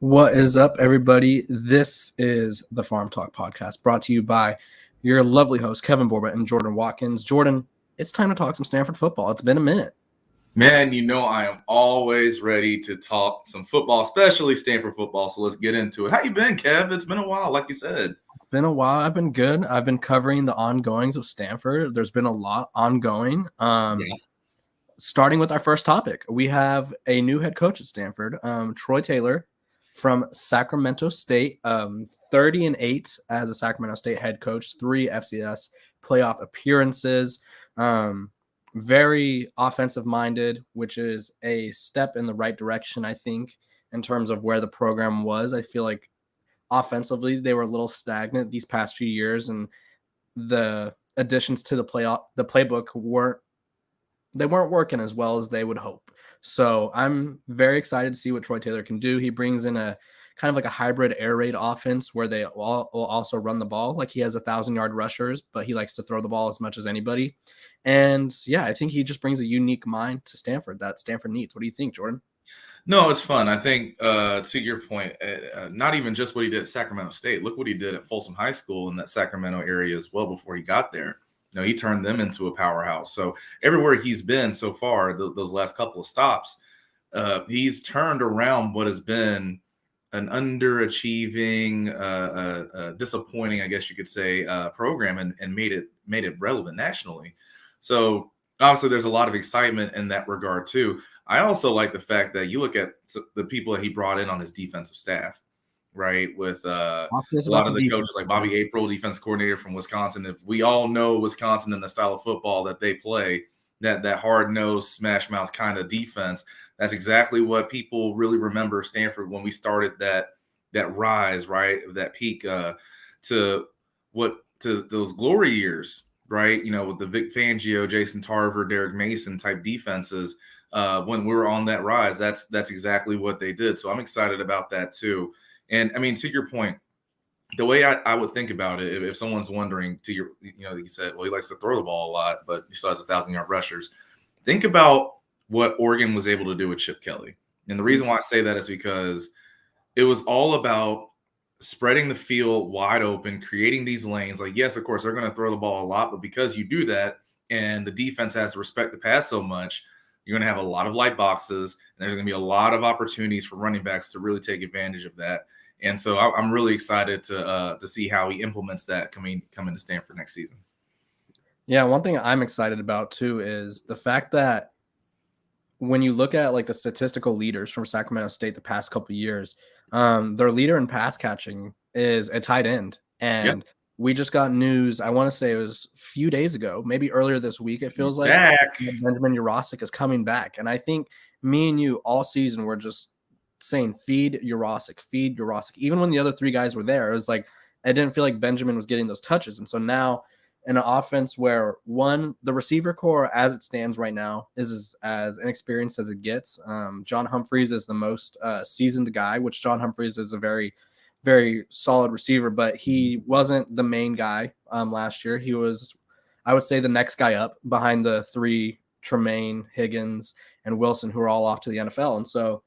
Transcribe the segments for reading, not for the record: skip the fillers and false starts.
What is up, everybody? This is the Farm Talk Podcast, brought to you by your lovely hosts, Kevin Borba and Jordan Watkins. Jordan, it's time to talk some Stanford football. It's been a minute. Man, I am always ready to talk some football, especially Stanford football. So let's get into it. How you been, Kev? It's been a while, like you said. It's been a while. I've been good. I've been covering the ongoings of Stanford. There's been a lot ongoing. Starting with our first topic, we have a new head coach at Stanford, Troy Taylor from Sacramento State, 30-8 as a Sacramento State head coach, 3 FCS playoff appearances. Very offensive minded, which is a step in the right direction, I think, in terms of where the program was. I feel like offensively they were a little stagnant these past few years, and the additions to the playbook weren't working as well as they would hope. So I'm very excited to see what Troy Taylor can do. He brings in a kind of like a hybrid air raid offense where they will also run the ball. Like he has 1,000-yard rushers, but he likes to throw the ball as much as anybody. And yeah, I think he just brings a unique mind to Stanford that Stanford needs. What do you think, Jordan? No, it's fun. I think to your point, not even just what he did at Sacramento State. Look what he did at Folsom High School in that Sacramento area as well before he got there. He turned them into a powerhouse. So everywhere he's been so far, those last couple of stops, he's turned around what has been an underachieving, disappointing, I guess you could say, program and made it relevant nationally. So obviously there's a lot of excitement in that regard too. I also like the fact that you look at the people that he brought in on his defensive staff, right? With a lot of the coaches like Bobby April, defensive coordinator from Wisconsin. If we all know Wisconsin and the style of football that they play, that hard-nosed, smash-mouth kind of defense, that's exactly what people really remember Stanford when we started that rise, right? That peak to those glory years, right? With the Vic Fangio, Jason Tarver, Derek Mason type defenses. When we were on that rise, that's exactly what they did. So I'm excited about that too. And I mean, to your point, the way I would think about it, if someone's wondering, you said, well, he likes to throw the ball a lot, but he still has 1,000-yard rushers. Think about what Oregon was able to do with Chip Kelly. And the reason why I say that is because it was all about spreading the field wide open, creating these lanes. Like, yes, of course, they're going to throw the ball a lot, but because you do that and the defense has to respect the pass so much, you're going to have a lot of light boxes, and there's going to be a lot of opportunities for running backs to really take advantage of that. And so I'm really excited to see how he implements that coming to Stanford next season. Yeah, one thing I'm excited about too is the fact that when you look at like the statistical leaders from Sacramento State the past couple of years, their leader in pass catching is a tight end. And we just got news, I want to say it was a few days ago, maybe earlier this week, it feels like Benjamin Urosic is coming back. And I think me and you all season were just saying, feed Urosic. Even when the other 3 guys were there, it was like, I didn't feel like Benjamin was getting those touches. And so now in an offense where the receiver core as it stands right now is as inexperienced as it gets. John Humphreys is the most seasoned guy, which John Humphreys is a very, very solid receiver, but he wasn't the main guy last year. He was, I would say, the next guy up behind the 3, Tremaine, Higgins, and Wilson, who are all off to the NFL. And so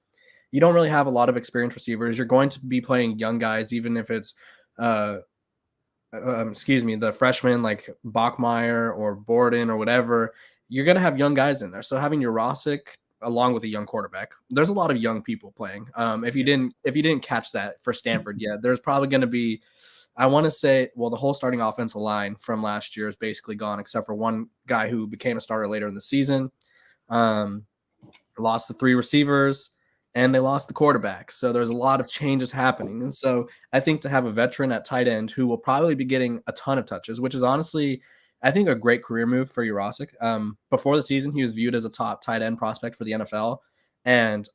you don't really have a lot of experienced receivers. You're going to be playing young guys, even if it's the freshmen like Bachmeier or Borden or whatever. You're going to have young guys in there. So having Urosic along with a young quarterback, there's a lot of young people playing. If you didn't catch that for Stanford yet, there's probably going to be, I want to say, well, the whole starting offensive line from last year is basically gone, except for one guy who became a starter later in the season. Lost the 3 receivers, and they lost the quarterback. So there's a lot of changes happening. And so I think to have a veteran at tight end who will probably be getting a ton of touches, which is honestly, I think, a great career move for Urosic. Before the season, he was viewed as a top tight end prospect for the NFL. And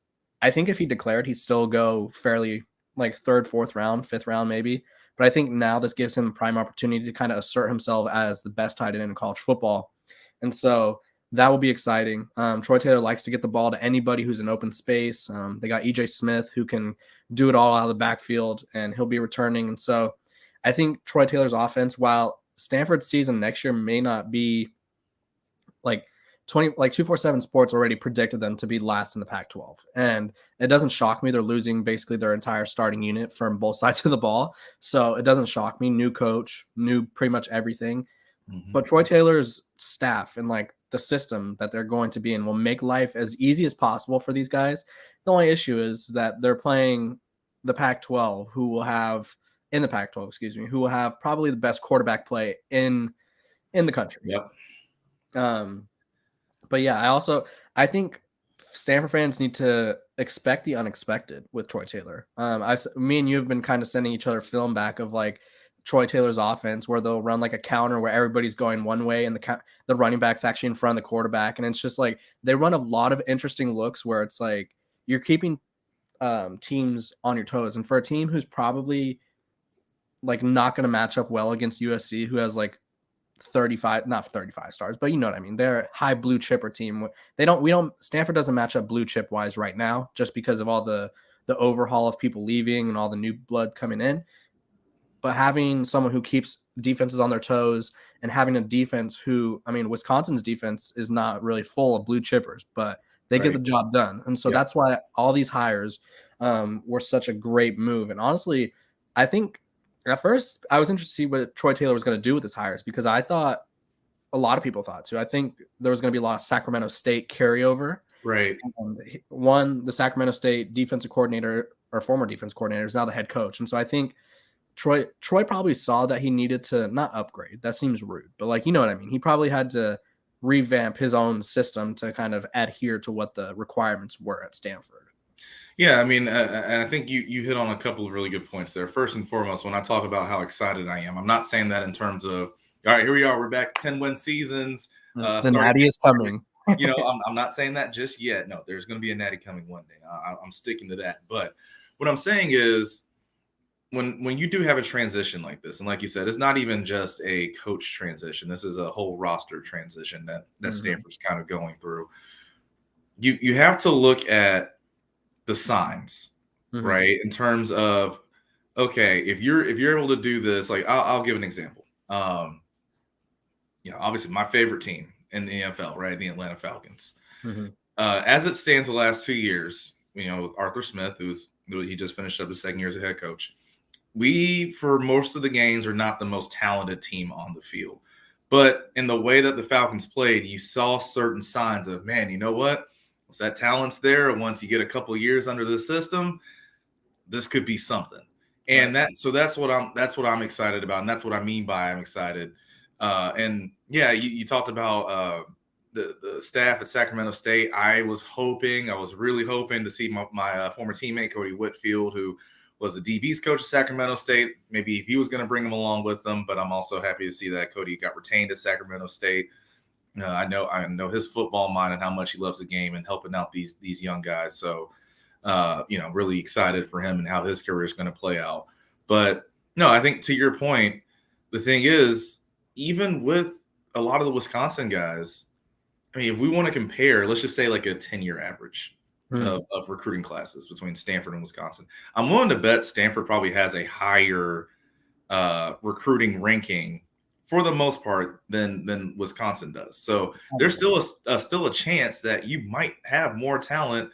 I think if he declared, he'd still go fairly like 3rd, 4th round, 5th round maybe. But I think now this gives him prime opportunity to kind of assert himself as the best tight end in college football. And so that will be exciting. Troy Taylor likes to get the ball to anybody who's in open space. They got EJ Smith, who can do it all out of the backfield, and he'll be returning. And so I think Troy Taylor's offense, while Stanford's season next year may not be like 247 Sports already predicted them to be last in the Pac-12, and it doesn't shock me. They're losing basically their entire starting unit from both sides of the ball, so it doesn't shock me. New coach, new pretty much everything. But Troy Taylor's staff and like the system that they're going to be in will make life as easy as possible for these guys. The only issue is that they're playing the Pac-12, who will have probably the best quarterback play in the country. Yep. But yeah, I think Stanford fans need to expect the unexpected with Troy Taylor. Me and you have been kind of sending each other film back of like Troy Taylor's offense where they'll run like a counter where everybody's going one way and the running back's actually in front of the quarterback. And it's just like they run a lot of interesting looks where it's like you're keeping teams on your toes. And for a team who's probably like not going to match up well against USC, who has like not 35 stars, but you know what I mean? They're a high blue chipper team. Stanford doesn't match up blue chip wise right now just because of all the overhaul of people leaving and all the new blood coming in. But having someone who keeps defenses on their toes and having a defense Wisconsin's defense is not really full of blue chippers, but they get the job done. And so that's why all these hires were such a great move. And honestly, I think at first I was interested to see what Troy Taylor was going to do with his hires because I thought a lot of people thought too. I think there was going to be a lot of Sacramento State carryover. Right. The Sacramento State defensive coordinator or former defense coordinator is now the head coach. And so I think Troy probably saw that he needed to not upgrade. That seems rude, but like, you know what I mean? He probably had to revamp his own system to kind of adhere to what the requirements were at Stanford. Yeah, I mean, and I think you hit on a couple of really good points there. First and foremost, when I talk about how excited I am, I'm not saying that in terms of, all right, here we are, we're back 10-win seasons. The natty is coming. You know, I'm not saying that just yet. No, there's going to be a natty coming one day. I'm sticking to that. But what I'm saying is when you do have a transition like this, and like you said, it's not even just a coach transition. This is a whole roster transition that Stanford's kind of going through. You have to look at the signs, right? In terms of, okay, if you're able to do this, like I'll give an example. Obviously my favorite team in the NFL, right? The Atlanta Falcons. As it stands the last 2 years, with Arthur Smith, he just finished up his second year as a head coach. We, for most of the games, are not the most talented team on the field. But in the way that the Falcons played, you saw certain signs of, man, you know what? Once that talent's there, once you get a couple of years under the system, this could be something. And that's what I'm excited about, and that's what I mean by I'm excited. And yeah, you talked about the staff at Sacramento State. I was really hoping to see my former teammate Cody Whitfield, who was the DB's coach at Sacramento State. Maybe if he was going to bring him along with them, but I'm also happy to see that Cody got retained at Sacramento State. I know his football mind and how much he loves the game and helping out these young guys. So, really excited for him and how his career is going to play out. But no, I think to your point, the thing is, even with a lot of the Wisconsin guys, I mean, if we want to compare, let's just say like a 10-year average of recruiting classes between Stanford and Wisconsin, I'm willing to bet Stanford probably has a higher recruiting ranking for the most part than Wisconsin does. So there's still a chance that you might have more talent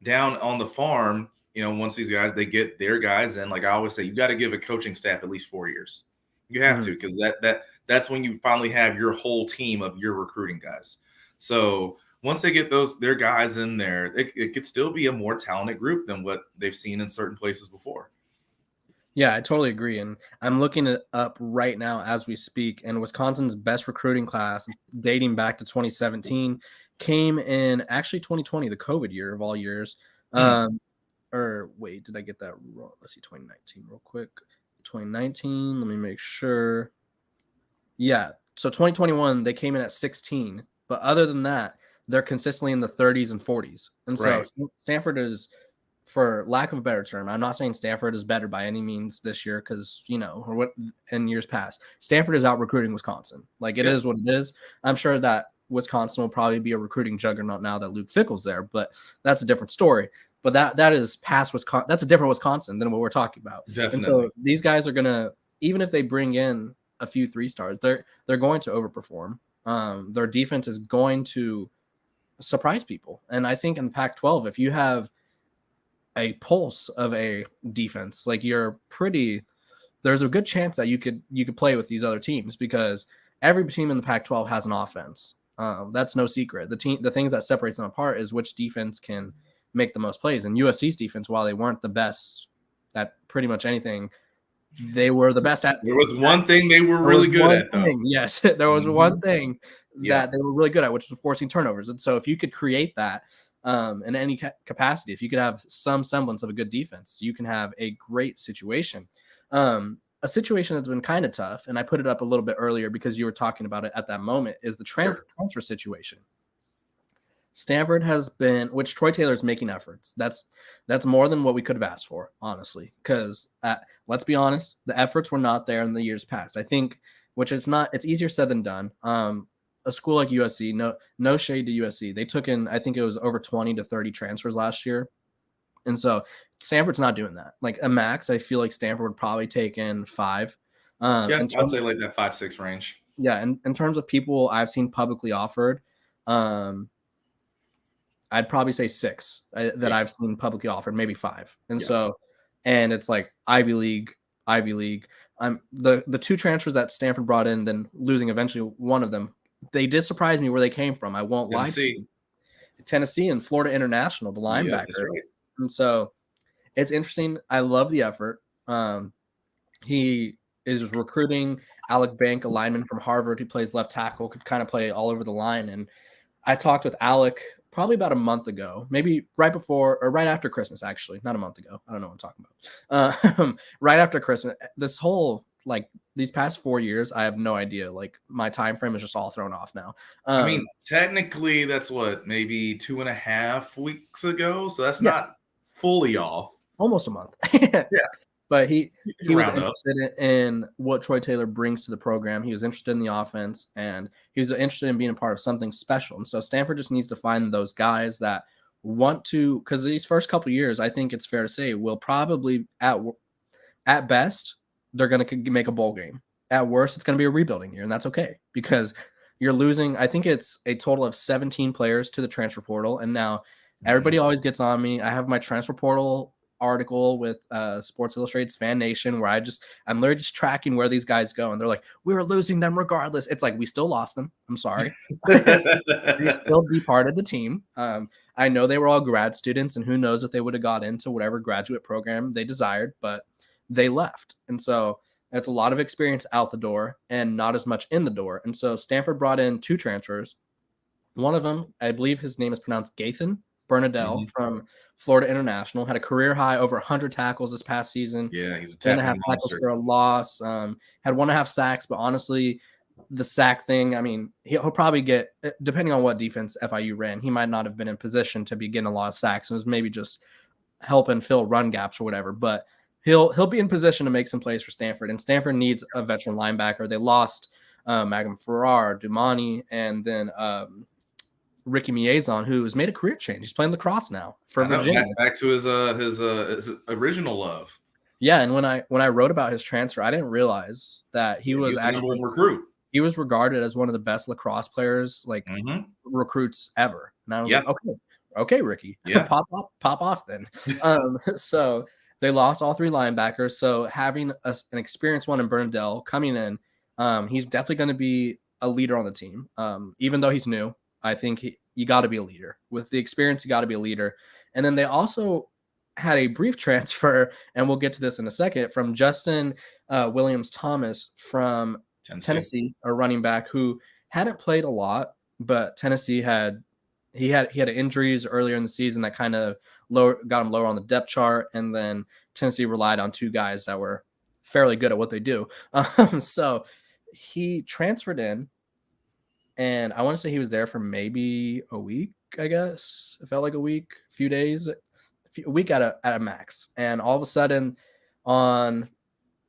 down on the farm. Once these guys, they get their guys in, like I always say, you got to give a coaching staff at least 4 years. You have to, because that's when you finally have your whole team of your recruiting guys. So once they get their guys in there, it could still be a more talented group than what they've seen in certain places before. Yeah, I totally agree. And I'm looking it up right now as we speak. And Wisconsin's best recruiting class dating back to 2017 came in actually 2020, the COVID year of all years. Or wait, did I get that wrong? Let's see, 2019 real quick. 2019, let me make sure. Yeah, so 2021, they came in at 16. But other than that, they're consistently in the 30s and 40s. And so Stanford is, for lack of a better term, I'm not saying Stanford is better by any means this year because, or what in years past, Stanford is out recruiting Wisconsin. Like it is what it is. I'm sure that Wisconsin will probably be a recruiting juggernaut now that Luke Fickell's there, but that's a different story. But that is past Wisconsin. That's a different Wisconsin than what we're talking about. Definitely. And so these guys are going to, even if they bring in a few 3 stars, they're going to overperform. Their defense is going to surprise people. And I think in the Pac-12, if you have a pulse of a defense, like there's a good chance that you could play with these other teams, because every team in the Pac-12 has an offense. That's no secret. The thing that separates them apart is which defense can make the most plays. And USC's defense, while they weren't the best at pretty much anything, they were the best at. There was one thing they were really good at, though. Yes, there was one thing Yeah. that they were really good at, which was forcing turnovers. And so if you could create that in any capacity, if you could have some semblance of a good defense, you can have a great situation. A situation that's been kind of tough, and I put it up a little bit earlier because you were talking about it at that moment, is the transfer situation. Stanford has been, which Troy Taylor's making efforts. That's more than what we could have asked for, honestly, because let's be honest, the efforts were not there in the years past. I think, which it's easier said than done. A school like USC, no shade to USC, they took in, I think it was over 20 to 30 transfers last year. And so Stanford's not doing that. Like a max, I feel like Stanford would probably take in 5. I'd say like that 5-6 range. Yeah, and in terms of people I've seen publicly offered, I'd probably say 6 that I've seen publicly offered, maybe 5. And so, and it's like Ivy League. The 2 transfers that Stanford brought in, then losing eventually one of them, they did surprise me where they came from. I won't lie to you. Tennessee and Florida International, the linebacker. Yeah, that's right. And so it's interesting. I love the effort. He is recruiting Alec Bank, a lineman from Harvard who plays left tackle, could kind of play all over the line. And I talked with Alec probably about a month ago, maybe right before or right after Christmas, actually, not a month ago. I don't know what I'm talking about. Right after Christmas, this whole, like, these past 4 years, I have no idea. Like, my time frame is just all thrown off now. I mean, technically, that's maybe 2.5 weeks ago. So that's not fully off. Almost a month. Yeah. But he was interested in what Troy Taylor brings to the program. He was interested in the offense, and he was interested in being a part of something special. And so Stanford just needs to find those guys that want to, because these first couple of years, I think it's fair to say, will probably at best, they're going to make a bowl game. At worst, it's going to be a rebuilding year, and that's okay, because you're losing, I think it's a total of 17 players to the transfer portal. And now everybody always gets on me. I have my transfer portal article with Sports Illustrated's FanNation, where I'm literally just tracking where these guys go, and they're like, we were losing them regardless. It's like, we still lost them. I'm sorry. They still be part of the team. I know they were all grad students, and who knows if they would have got into whatever graduate program they desired, but they left. And so that's a lot of experience out the door and not as much in the door. And so Stanford brought in 2 transfers. One of them, I believe his name is pronounced Gathan Bernadelle from Florida International, had a career high over 100 tackles this past season. Yeah, he's a 10.5 tackles for a loss. Had 1.5 sacks, but honestly, the sack thing, I mean, he'll probably get, depending on what defense FIU ran, he might not have been in position to be getting a lot of sacks. It was maybe just helping fill run gaps or whatever, but he'll be in position to make some plays for Stanford. And Stanford needs a veteran linebacker. They lost Magum Farrar, Dumani, and then Ricky Miezon, who has made a career change. He's playing lacrosse now for Virginia. Back to his original love. Yeah, and when I wrote about his transfer, I didn't realize that he was actually the number 1 recruit. He was regarded as one of the best lacrosse players, like recruits ever. And I was like, okay, Ricky, pop off then. So they lost all 3 linebackers. So having an experienced one in Bernadelle coming in, he's definitely going to be a leader on the team. Even though he's new, I think you got to be a leader. With the experience, you got to be a leader. And then they also had a brief transfer, and we'll get to this in a second, from Justin Williams-Thomas from Tennessee, a running back who hadn't played a lot, but Tennessee had injuries earlier in the season that kind of got him lower on the depth chart, and then Tennessee relied on 2 guys that were fairly good at what they do. So he transferred in, and I want to say he was there for maybe a week, I guess. It felt like a week, a few days, a week at a max. And all of a sudden on,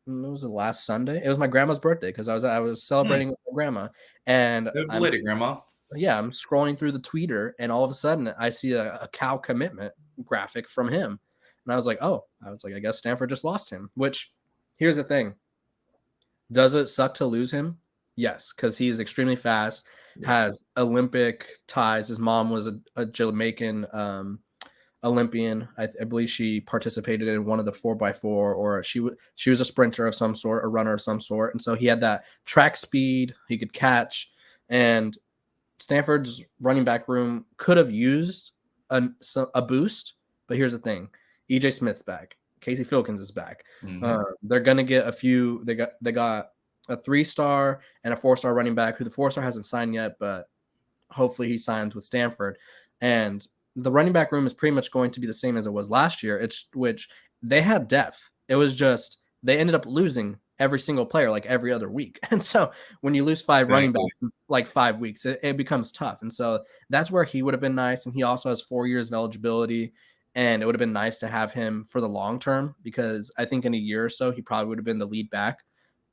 what was it, last Sunday? It was my grandma's birthday, because I was celebrating with my grandma. And grandma. Yeah, I'm scrolling through the tweeter, and all of a sudden I see a Cal commitment graphic from him. And I was like, I guess Stanford just lost him, which, here's the thing. Does it suck to lose him? Yes, because he is extremely fast. has Olympic ties. His mom was a Jamaican Olympian. I believe she participated in one of the 4x4, or she was a sprinter of some sort, a runner of some sort. And so he had that track speed, he could catch, and Stanford's running back room could have used a boost. But here's the thing: EJ Smith's back, Casey Filkins is back. They're gonna get a few. They got a 3-star and a 4-star running back, who the 4-star hasn't signed yet, but hopefully he signs with Stanford. And the running back room is pretty much going to be the same as it was last year. Which they had depth. It was just they ended up losing every single player like every other week. And so when you lose 5 running backs in like 5 weeks, it becomes tough. And so that's where he would have been nice. And he also has 4 years of eligibility. And it would have been nice to have him for the long term, because I think in a year or so, he probably would have been the lead back.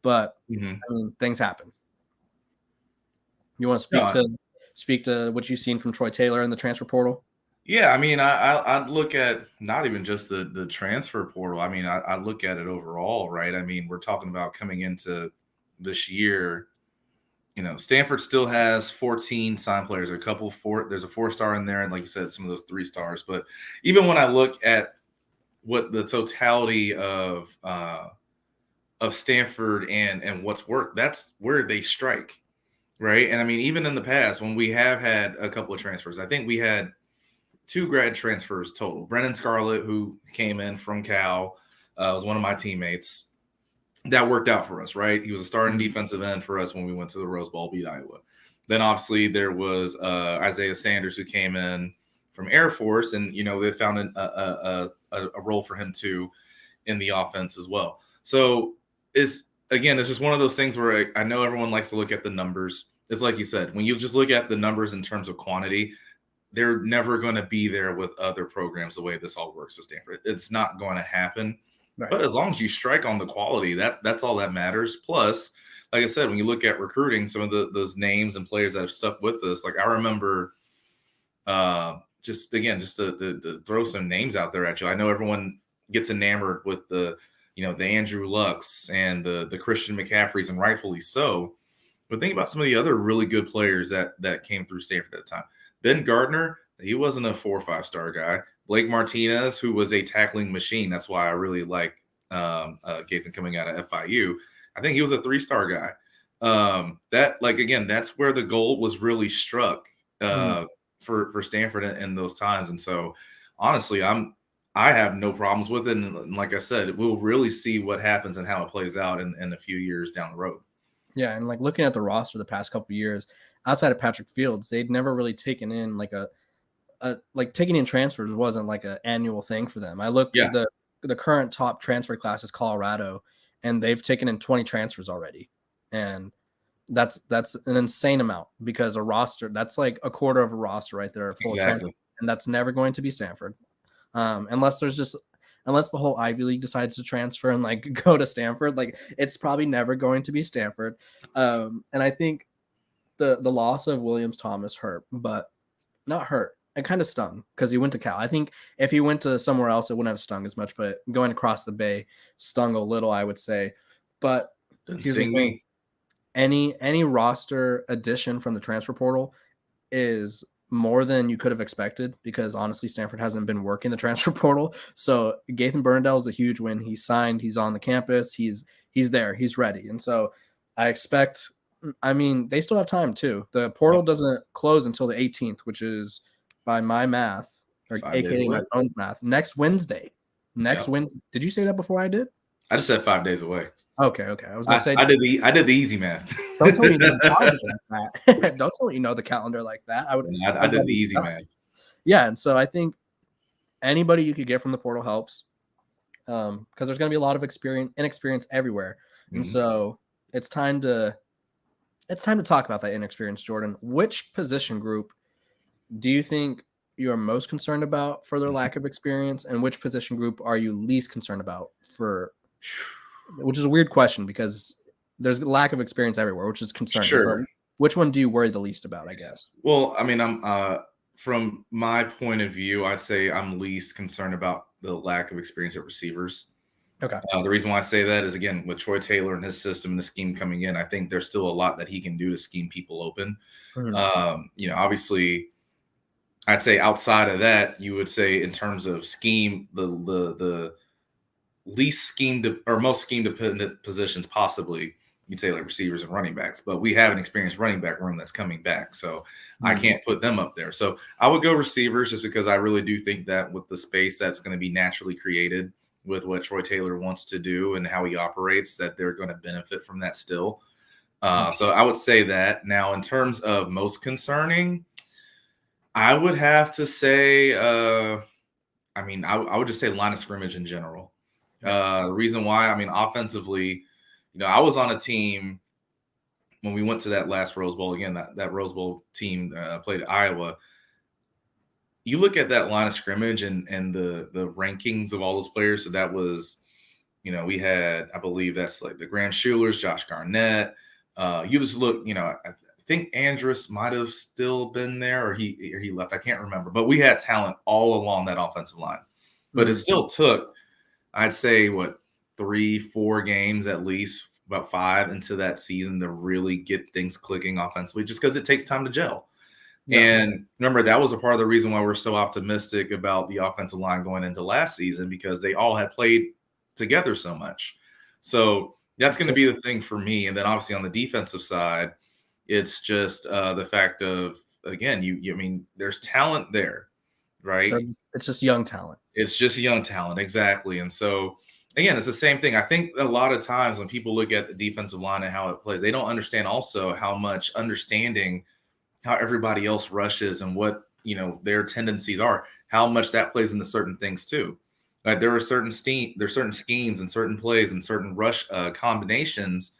But I mean, things happen. You want to speak to what you've seen from Troy Taylor in the transfer portal? Yeah, I mean, I look at not even just the transfer portal. I mean, I look at it overall, right? I mean, we're talking about coming into this year. Stanford still has 14 signed players. There's a 4-star in there, and like you said, some of those 3 stars. But even when I look at what the totality of Stanford and what's worked, that's where they strike, right? And I mean, even in the past, when we have had a couple of transfers, I think we had 2 grad transfers total. Brennan Scarlett, who came in from Cal, was one of my teammates. That worked out for us, right? He was a starting defensive end for us when we went to the Rose Bowl, beat Iowa. Then obviously there was Isaiah Sanders, who came in from Air Force, and they found a role for him too in the offense as well. So it's just one of those things where I know everyone likes to look at the numbers. It's like you said, when you just look at the numbers in terms of quantity, they're never going to be there with other programs the way this all works with Stanford. It's not going to happen. Right. But as long as you strike on the quality, that's all that matters. Plus, like I said, when you look at recruiting, some of those names and players that have stuck with us, like I remember, just to throw some names out there at you. I know everyone gets enamored with the Andrew Lucks and the Christian McCaffreys, and rightfully so. But think about some of the other really good players that came through Stanford at the time. Ben Gardner, he wasn't a 4 or 5-star guy. Blake Martinez, who was a tackling machine. That's why I really like Gathan coming out of FIU. I think he was a 3-star guy. That's where the gold was really struck for Stanford in those times. And so, honestly, I have no problems with it. And like I said, we'll really see what happens and how it plays out in a few years down the road. Yeah, and like looking at the roster the past couple of years, outside of Patrick Fields, they'd never really taken in like taking in transfers wasn't like an annual thing for them. I look at the current top transfer class is Colorado, and they've taken in 20 transfers already. And that's an insane amount, because a roster, that's like a quarter of a roster right there. Exactly. And that's never going to be Stanford. Unless the whole Ivy League decides to transfer and like go to Stanford, like it's probably never going to be Stanford. And I think the loss of Williams Thomas hurt, but not hurt. It kind of stung because he went to Cal. I think if he went to somewhere else, it wouldn't have stung as much, but going across the bay stung a little, I would say. But here's the thing. Any roster addition from the transfer portal is more than you could have expected, because honestly, Stanford hasn't been working the transfer portal. So Gathan Burndell is a huge win. He's signed. He's on the campus. He's there. He's ready. And so I expect, I mean, they still have time too. The portal doesn't close until the 18th, which is, by my math, or AKA my phone's math, next Wednesday. Wednesday. Did you say that before I did? I just said 5 days away. Okay. I was gonna say I did the easy math. Don't tell me you know the calendar like that. Don't tell me you know the calendar like that. I did the easy math. Yeah, and so I think anybody you could get from the portal helps, because there's going to be a lot of inexperience everywhere, and so it's time to talk about that inexperience. Jordan, which position group do you think you are most concerned about for their lack of experience, and which position group are you least concerned about for? Which is a weird question, because there's a lack of experience everywhere, which is concerning. Sure. Which one do you worry the least about, I guess? Well, I mean, I'm from my point of view, I'd say I'm least concerned about the lack of experience at receivers. Okay. The reason why I say that is, again, with Troy Taylor and his system and the scheme coming in, I think there's still a lot that he can do to scheme people open. Mhm. Obviously, I'd say outside of that, you would say in terms of scheme, the least scheme or most scheme dependent positions possibly, you'd say like receivers and running backs. But we have an experienced running back room that's coming back, so I Mhm. can't put them up there. So I would go receivers just because I really do think that with the space that's going to be naturally created with what Troy Taylor wants to do and how he operates, that they're going to benefit from that still. So I would say that. Now, in terms of most concerning, I would have to say, I would just say line of scrimmage in general. Yeah. The reason why, offensively, I was on a team when we went to that last Rose Bowl. Again, that Rose Bowl team played at Iowa. You look at that line of scrimmage and the rankings of all those players. So that was, we had, I believe that's like the Graham Schulers, Josh Garnett. You just look, I think Andrus might have still been there or he left. I can't remember, but we had talent all along that offensive line. But it Mhm. still took, I'd say, 3-4 games at least, about 5 into that season to really get things clicking offensively, just because it takes time to gel. Yeah. And remember, that was a part of the reason why we're so optimistic about the offensive line going into last season, because they all had played together so much. So that's going to be the thing for me. And then obviously on the defensive side, it's just the fact of, again, there's talent there, right? It's just young talent. It's just young talent, exactly. And so, again, it's the same thing. I think a lot of times when people look at the defensive line and how it plays, they don't understand also how much understanding how everybody else rushes and what their tendencies are, how much that plays into certain things too. Like there are certain schemes and certain plays and certain rush combinations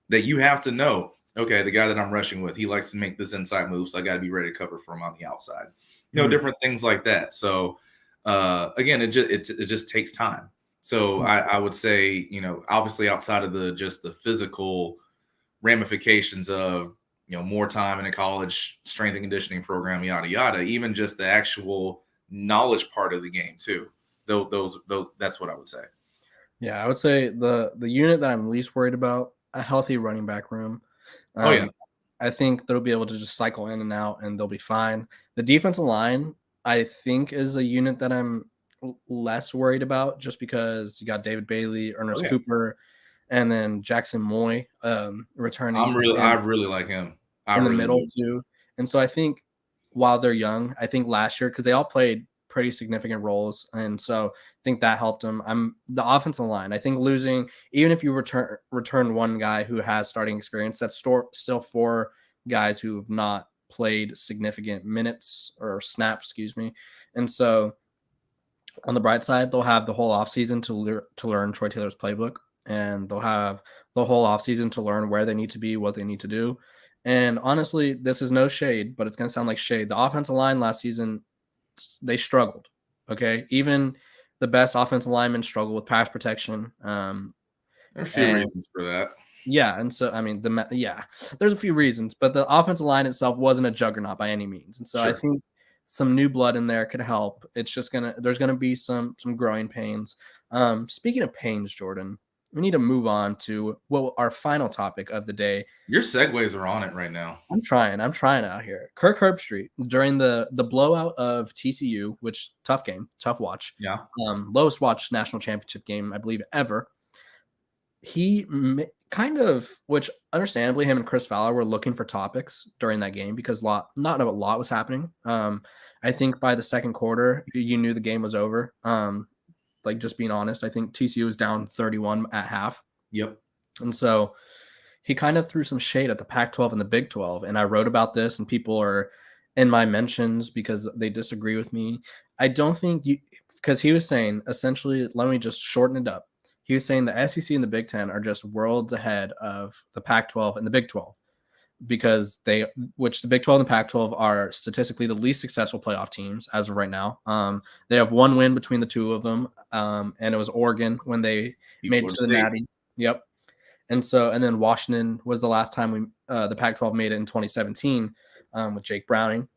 that you have to know. Okay, the guy that I'm rushing with, he likes to make this inside move, so I got to be ready to cover for him on the outside. Mhm. Different things like that. So again, it just takes time. So Mhm. I would say, obviously outside of the physical ramifications of more time in a college strength and conditioning program, yada yada, even just the actual knowledge part of the game too. Those that's what I would say. Yeah, I would say the unit that I'm least worried about, a healthy running back room. Oh yeah, Um, I think they'll be able to just cycle in and out, and they'll be fine. The defensive line, I think, is a unit that I'm less worried about, just because you got David Bailey, oh Ernest yeah. Cooper, and then Jackson Moy returning I really like him. I in the really middle do. too. And so I think while they're young, I think last year, because they all played pretty significant roles, and so I think that helped them. I'm the offensive line. I think losing, even if you return one guy who has starting experience, that's still four guys who have not played significant minutes or snaps, excuse me. And so on the bright side, they'll have the whole offseason to learn Troy Taylor's playbook, and they'll have the whole offseason to learn where they need to be, what they need to do. And honestly, this is no shade, but it's going to sound like shade. The offensive line last season, they struggled. Okay. Even the best offensive linemen struggle with pass protection. There are a few And reasons for that. yeah. And so, I mean, there's a few reasons, but the offensive line itself wasn't a juggernaut by any means. And so I Sure. think some new blood in there could help. It's just there's gonna be some growing pains. Speaking of pains, Jordan, we need to move on to our final topic of the day. Your segues are on it right now. I'm trying out here. Kirk Herbstreit during the blowout of TCU, which tough game, tough watch, Yeah. lowest watched national championship game I believe ever. He kind of, which understandably, him and Chris Fowler were looking for topics during that game because not a lot was happening. I think by the second quarter, you knew the game was over. Like just being honest, I think TCU was down 31 at half, Yep. and so he kind of threw some shade at the Pac-12 and the Big 12. And I wrote about this, and people are in my mentions because they disagree with me. I don't think because he was saying essentially, let me just shorten it up. He was saying the SEC and the Big 10 are just worlds ahead of the Pac-12 and the Big 12 because which the Big 12 and the Pac-12 are statistically the least successful playoff teams as of right now. They have one win between the two of them, and it was Oregon when they Beat made it Florida to the State. Natty. Yep. And then Washington was the last time the Pac-12 made it in 2017 with Jake Browning,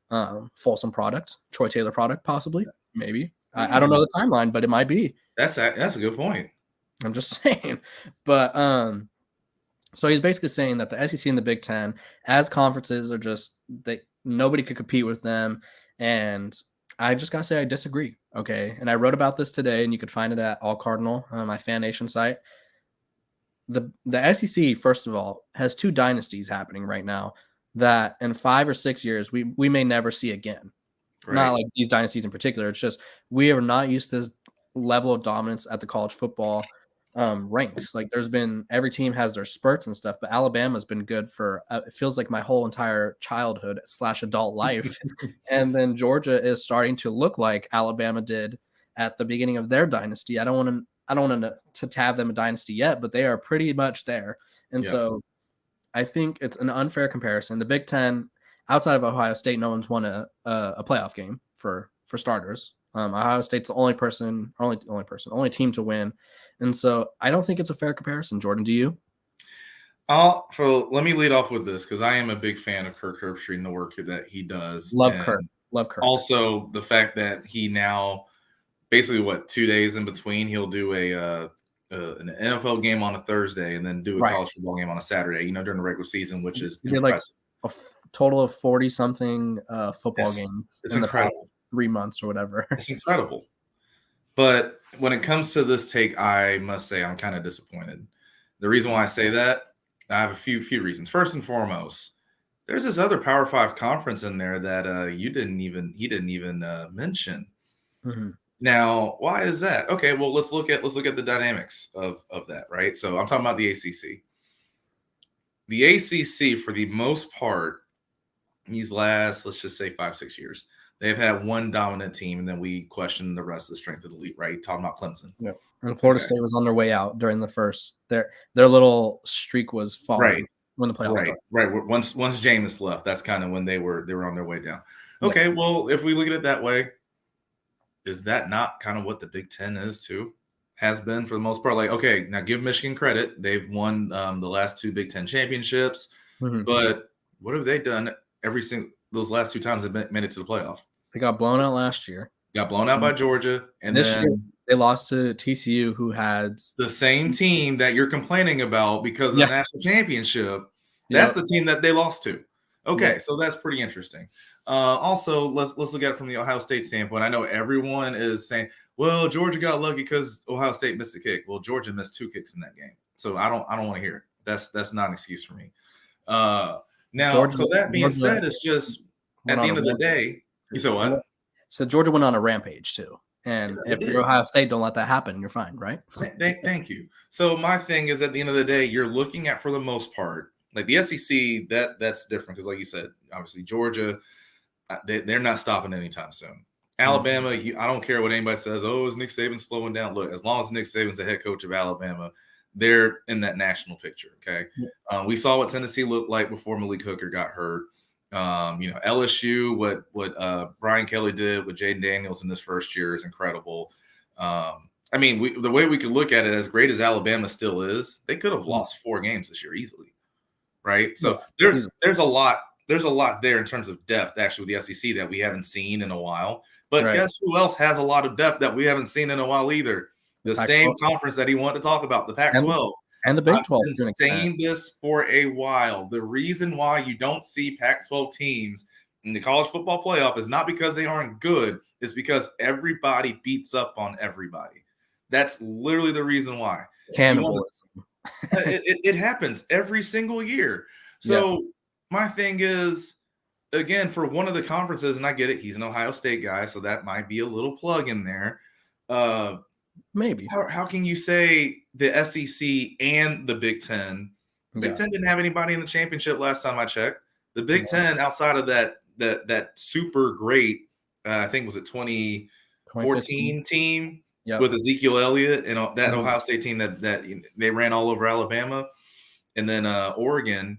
Folsom product, Troy Taylor product, possibly, maybe. I don't know the timeline, but it might be. That's a good point. I'm just saying. But so he's basically saying that the SEC and the Big Ten, as conferences, are just nobody could compete with them. And I just gotta say I disagree. Okay. And I wrote about this today, and you could find it at All Cardinal on my FanNation site. The SEC, first of all, has two dynasties happening right now that in 5 or 6 years we may never see again. Right. Not like these dynasties in particular. It's just we are not used to this level of dominance at the college football ranks. Like there's been every team has their spurts and stuff, but Alabama's been good for it feels like my whole entire childhood / adult life. And then Georgia is starting to look like Alabama did at the beginning of their dynasty. I don't want to tab them a dynasty yet, but they are pretty much there. And Yeah. so I think it's an unfair comparison. The Big Ten, outside of Ohio State, no one's won a playoff game for starters. Ohio State's the only team to win, and so I don't think it's a fair comparison. Jordan, do you? So let me lead off with this because I am a big fan of Kirk Herbstreit and the work that he does. Love Kirk. Also, the fact that he now basically 2 days in between he'll do an NFL game on a Thursday and then do a college football game on a Saturday. During the regular season, which is impressive. Like a total of 40-something football games it's in incredible. the past 3 months or whatever. It's incredible. But when it comes to this take, I must say I'm kind of disappointed. The reason why I say that, I have a few reasons. First and foremost, there's this other Power 5 conference in there that he didn't even mention. Mm-hmm. Now, why is that? Okay, well, let's look at the dynamics of that, right? So I'm talking about the ACC. The ACC, for the most part, these last, let's just say 5-6 years, they've had one dominant team, and then we question the rest of the strength of the league, right? Talking about Clemson. Yeah. And Florida State was on their way out during the first. Their little streak was falling when the playoffs started. Right. Once Jameis left, that's kind of when they were on their way down. Okay, well, if we look at it that way, is that not kind of what the Big Ten is too? Has been for the most part. Like, okay, now give Michigan credit. They've won the last 2 Big Ten championships. Mm-hmm. But what have they done those last 2 times they've made it to the playoff? They got blown out last year. Got blown out by Georgia. And this year they lost to TCU, who had the same team that you're complaining about because of the national championship. That's the team that they lost to. Okay, so that's pretty interesting. Also, let's look at it from the Ohio State standpoint. I know everyone is saying, well, Georgia got lucky because Ohio State missed a kick. Well, Georgia missed 2 kicks in that game. So I don't want to hear it. That's not an excuse for me. Now, Georgia, so that being said, it's just at the end of the day, you said what? So Georgia went on a rampage too. And if you're Ohio State, don't let that happen. You're fine, right? Thank you. So my thing is, at the end of the day, you're looking at, for the most part, like the SEC, that's different because, like you said, obviously Georgia, they're not stopping anytime soon. Alabama, I don't care what anybody says. Oh, is Nick Saban slowing down? Look, as long as Nick Saban's the head coach of Alabama, they're in that national picture. Okay, we saw what Tennessee looked like before Malik Hooker got hurt. LSU, what Brian Kelly did with Jaden Daniels in this first year is incredible. I mean, the way we could look at it, as great as Alabama still is, they could have lost 4 games this year easily, right? So there's a lot there in terms of depth, actually, with the SEC that we haven't seen in a while. But guess who else has a lot of depth that we haven't seen in a while either? The same conference that he wanted to talk about, the Pac-12. And the Big 12. I've been saying this for a while. The reason why you don't see Pac-12 teams in the college football playoff is not because they aren't good. It's because everybody beats up on everybody. That's literally the reason why. Cannibalism. It happens every single year. So my thing is, again, for one of the conferences, and I get it, he's an Ohio State guy, so that might be a little plug in there. Maybe. How can you say the SEC and the Big Ten? Big Ten didn't have anybody in the championship last time I checked. The Big Ten, outside of that super great, I think was it 2014 team with Ezekiel Elliott and that Ohio State team that they ran all over Alabama, and then Oregon.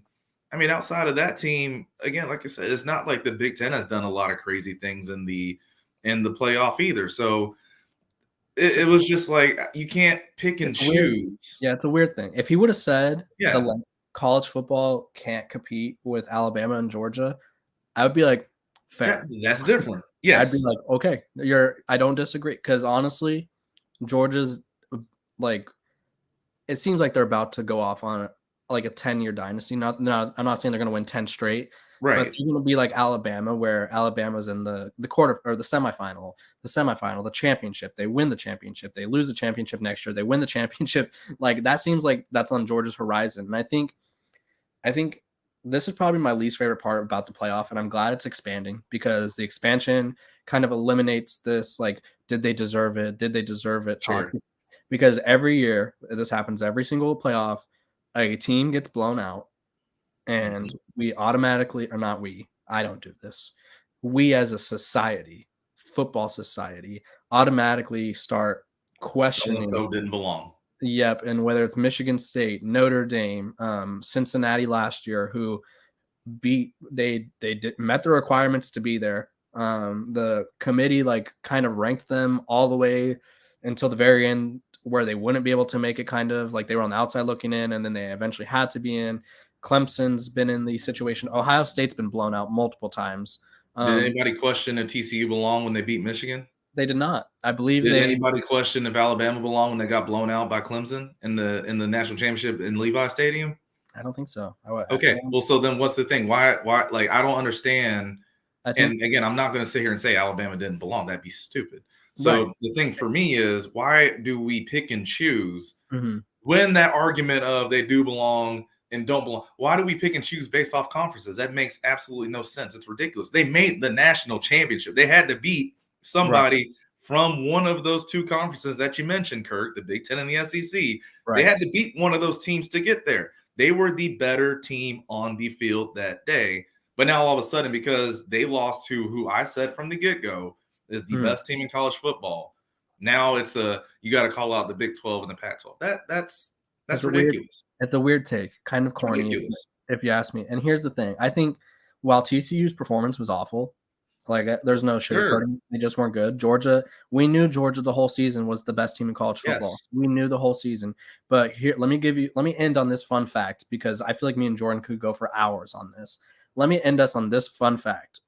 I mean, outside of that team, again, like I said, it's not like the Big Ten has done a lot of crazy things in the playoff either. So it was just like you can't pick and choose. Yeah, it's a weird thing. If he would have said college football can't compete with Alabama and Georgia, I would be like, fair. Yeah, that's different. Yes. I'd be like, okay, I don't disagree. Because honestly, Georgia's like it seems like they're about to go off on like a 10-year dynasty. I'm not saying they're going to win 10 straight, but Right. it's going to be like Alabama, where Alabama's in the quarter or the semifinal, the championship. They win the championship. They lose the championship next year. They win the championship. Like that seems like that's on Georgia's horizon. And I think this is probably my least favorite part about the playoff, and I'm glad it's expanding because the expansion kind of eliminates this, like, did they deserve it? Did they deserve it? Talk. Sure. Because every year, this happens every single playoff, a team gets blown out, and we automatically, or not we, I don't do this. We as a society, football society, automatically start questioning. So didn't belong. Yep, and whether it's Michigan State, Notre Dame, Cincinnati last year, who met the requirements to be there. The committee like kind of ranked them all the way until the very end, where they wouldn't be able to make it, kind of like they were on the outside looking in, and then they eventually had to be in. Clemson's been in the situation. Ohio State's been blown out multiple times. Did anybody question if TCU belonged when they beat Michigan? They did not. I believe Did anybody question if Alabama belonged when they got blown out by Clemson in the national championship in Levi Stadium? I don't think so. Okay. Well, so then what's the thing? Why like I don't understand. And again, I'm not going to sit here and say Alabama didn't belong. That'd be stupid. So the thing for me is, why do we pick and choose when that argument of they do belong and don't belong? Why do we pick and choose based off conferences? That makes absolutely no sense. It's ridiculous. They made the national championship. They had to beat somebody from one of those two conferences that you mentioned, Kirk, the Big Ten and the SEC. They had to beat one of those teams to get there. They were the better team on the field that day. But now all of a sudden, because they lost to who I said from the get-go is the best team in college football, now it's you got to call out the Big 12 and the Pac-12. That's ridiculous. It's a weird take, kind of corny, if you ask me. And here's the thing: I think while TCU's performance was awful, like there's no sugarcoating, they just weren't good. Georgia, we knew Georgia the whole season was the best team in college football. Yes. We knew the whole season. But here, let me end on this fun fact, because I feel like me and Jordan could go for hours on this. Let me end us on this fun fact.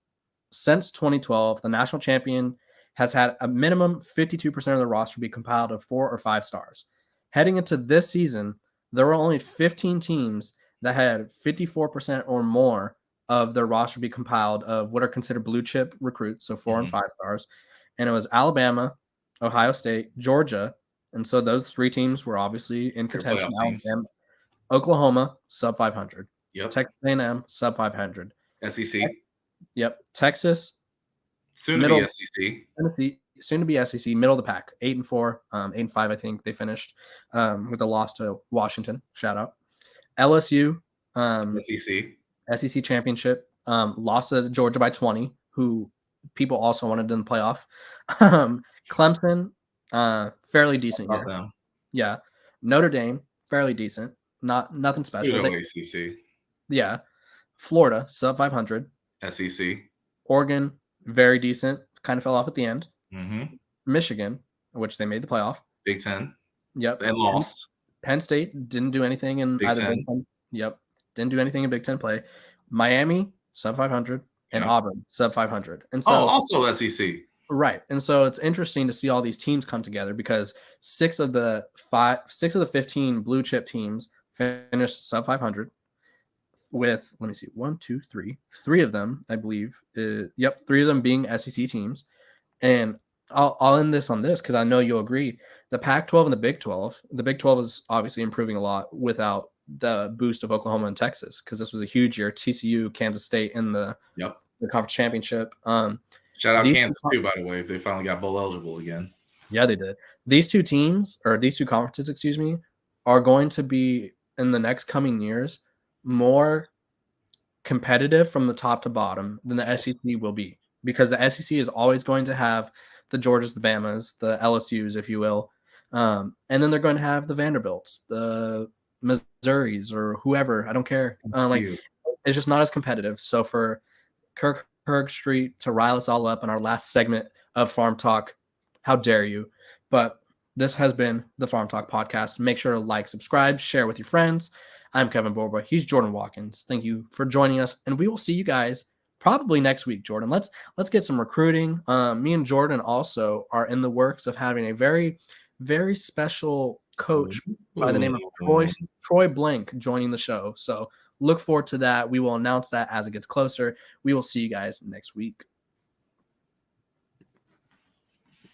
Since 2012, the national champion has had a minimum 52% of the roster be compiled of 4 or 5 stars. Heading into this season, there were only 15 teams that had 54% or more of their roster be compiled of what are considered blue chip recruits, so 4 and 5 stars. And it was Alabama, Ohio State, Georgia. And so those 3 teams were obviously in contention. Oklahoma, sub 500. Yep. Texas A&M, sub 500. SEC. Yep. Texas. Soon to be SEC. Tennessee, soon to be SEC, middle of the pack. 8-4, 8-5, I think they finished with a loss to Washington. Shout out. LSU. SEC championship. Lost to Georgia by 20, who people also wanted in the playoff. Clemson, fairly decent year. Yeah. Notre Dame, fairly decent. Nothing special. ACC. Yeah. Florida, sub 500. SEC. Oregon, very decent. Kind of fell off at the end. Mm-hmm. Michigan, which they made the playoff. Big Ten. Yep. And lost. Penn State didn't do anything in Big either Ten. Big Ten. Yep. Didn't do anything in Big Ten play. Miami, sub 500. And Auburn, sub 500. And so also SEC. Right. And so it's interesting to see all these teams come together, because 6 of the 15 blue chip teams finished sub 500 with, let me see, 1, 2, 3. 3 of them, I believe. 3 of them being SEC teams. And I'll end this on this, because I know you'll agree. The Pac-12 and the Big 12 is obviously improving a lot without the boost of Oklahoma and Texas, because this was a huge year. TCU, Kansas State in the conference championship. Shout out Kansas too, by the way. They finally got bowl eligible again. Yeah, they did. These two conferences, are going to be in the next coming years more competitive from the top to bottom than the SEC will be, because the SEC is always going to have the Georgias, the Bamas, the LSUs, if you will. And then they're going to have the Vanderbilts, the Missouris, or whoever. I don't care. It's just not as competitive. So for Kirk Herbstreit to rile us all up in our last segment of Farm Talk, how dare you? But this has been the Farm Talk podcast. Make sure to like, subscribe, share with your friends. I'm Kevin Borba. He's Jordan Watkins. Thank you for joining us, and we will see you guys probably next week. Jordan, let's get some recruiting. Me and Jordan also are in the works of having a very, very special coach by the name of Troy Blank joining the show. So look forward to that. We will announce that as it gets closer. We will see you guys next week.